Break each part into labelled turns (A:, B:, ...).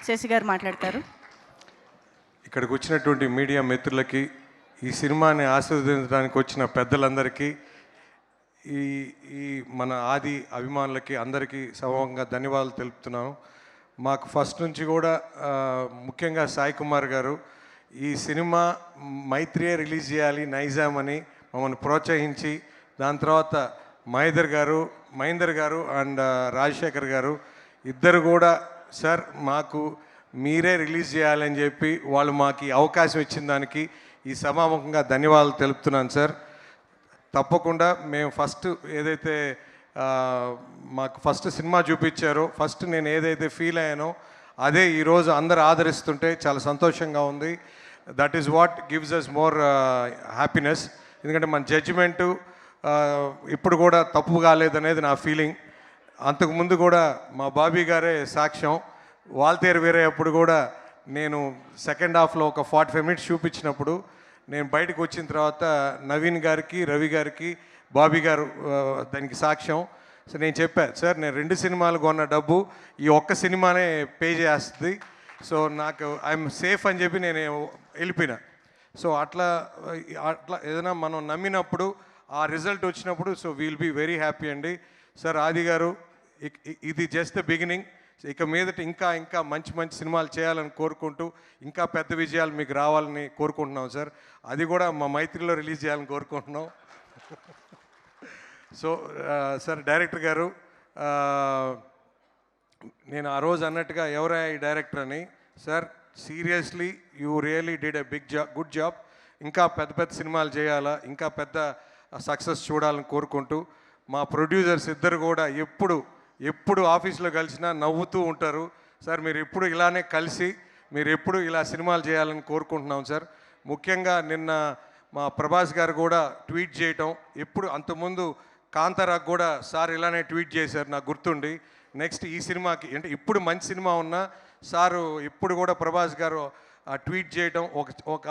A: శశి గారు మాట్లాడతారు.
B: ఇక్కడికి వచ్చినటువంటి మీడియా మిత్రులకి, ఈ సినిమాని ఆశీర్వదించడానికి వచ్చిన పెద్దలందరికీ, ఈ ఈ మన ఆది అభిమానులకి అందరికీ సమూహంగా ధన్యవాదాలు తెలుపుతున్నాను. మాకు ఫస్ట్ నుంచి కూడా ముఖ్యంగా సాయి కుమార్ గారు ఈ సినిమా మైత్రియే రిలీజ్ చేయాలి నైజాం అని మమ్మల్ని ప్రోత్సహించి, దాని తర్వాత మహేందర్ గారు అండ్ రాజశేఖర్ గారు ఇద్దరు కూడా సార్ మాకు మీరే రిలీజ్ చేయాలని చెప్పి వాళ్ళు మాకు ఈ అవకాశం ఇచ్చిన దానికి ఈ సభాముఖంగా ధన్యవాదాలు తెలుపుతున్నాను సార్. తప్పకుండా మేము ఫస్ట్ ఏదైతే మాకు ఫస్ట్ సినిమా చూపించారో, ఫస్ట్ నేను ఏదైతే ఫీల్ అయ్యానో అదే ఈరోజు అందరు ఆదరిస్తుంటే చాలా సంతోషంగా ఉంది. That is what gives us more happiness. ఎందుకంటే మన జడ్జిమెంటు ఇప్పుడు కూడా తప్పు కాలేదనేది నా ఫీలింగ్. అంతకుముందు కూడా మా బాబీ గారే సాక్ష్యం. వాల్తేరు వేరే అప్పుడు కూడా నేను సెకండ్ హాఫ్లో ఒక 45 మినిట్స్ చూపించినప్పుడు నేను బయటకు వచ్చిన తర్వాత నవీన్ గారికి, రవి గారికి, బాబీ గారు దానికి సాక్ష్యం. సో నేను చెప్పాను, సార్ నేను 2 సినిమాలు కొన్న డబ్బు ఈ ఒక్క సినిమానే పే చేస్తుంది, సో నాకు ఐఎమ్ సేఫ్ అని చెప్పి నేను వెళ్ళిపోయినా. సో అట్లా ఏదైనా మనం నమ్మినప్పుడు ఆ రిజల్ట్ వచ్చినప్పుడు so we'll be very happy అండి. సార్ ఆది గారు, ఇది జస్ట్ ద బిగినింగ్. ఇక మీదట ఇంకా ఇంకా మంచి మంచి సినిమాలు చేయాలని కోరుకుంటూ ఇంకా పెద్ద విజయాలు మీకు రావాలని కోరుకుంటున్నాం సార్. అది కూడా మా మైత్రిలో రిలీజ్ చేయాలని కోరుకుంటున్నాం. సో సార్ డైరెక్టర్ గారు, నేను ఆ రోజు అన్నట్టుగా ఎవరా ఈ డైరెక్టర్ అని, sir seriously you really did a good job. ఇంకా పెద్ద పెద్ద సినిమాలు చేయాలా, ఇంకా పెద్ద సక్సెస్ చూడాలని కోరుకుంటూ, మా ప్రొడ్యూసర్స్ ఇద్దరు కూడా ఎప్పుడు ఆఫీస్లో కలిసినా నవ్వుతూ ఉంటారు. సార్ మీరు ఎప్పుడు ఇలానే కలిసి మీరు ఎప్పుడు ఇలా సినిమాలు చేయాలని కోరుకుంటున్నాం సార్. ముఖ్యంగా నిన్న మా ప్రభాస్ గారు కూడా ట్వీట్ చేయటం, ఎప్పుడు అంతకుముందు కాంతారాకు కూడా సార్ ఇలానే ట్వీట్ చేశారు నాకు గుర్తుండి. నెక్స్ట్ ఈ సినిమాకి అంటే ఇప్పుడు మంచి సినిమా ఉన్నా సారు ఇప్పుడు కూడా ప్రభాస్ గారు ట్వీట్ చేయటం, ఒక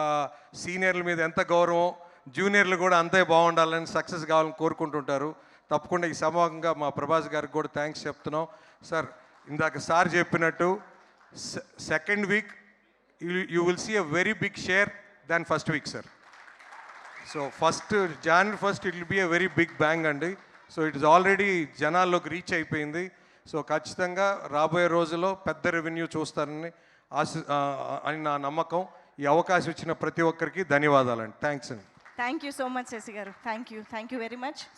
B: సీనియర్ల మీద ఎంత గౌరవం, జూనియర్లు కూడా అంతే బాగుండాలని, సక్సెస్ కావాలని కోరుకుంటుంటారు. తప్పకుండా ఈ సమూహంగా మా ప్రభాస్ గారికి కూడా థ్యాంక్స్ చెప్తున్నాం. సార్ ఇందాక సార్ చెప్పినట్టు second week you will see a very big share than first week sir. So January 1st it will be a very big bang అండి. సో ఇట్ ఇస్ ఆల్రెడీ జనాల్లోకి రీచ్ అయిపోయింది. So ఖచ్చితంగా రాబోయే రోజుల్లో పెద్ద revenue చూస్తారని అని నా నమ్మకం. ఈ అవకాశం ఇచ్చిన ప్రతి ఒక్కరికి ధన్యవాదాలండి. థ్యాంక్స్ అండి.
A: Thank you so much Shashi garu. Thank you very much.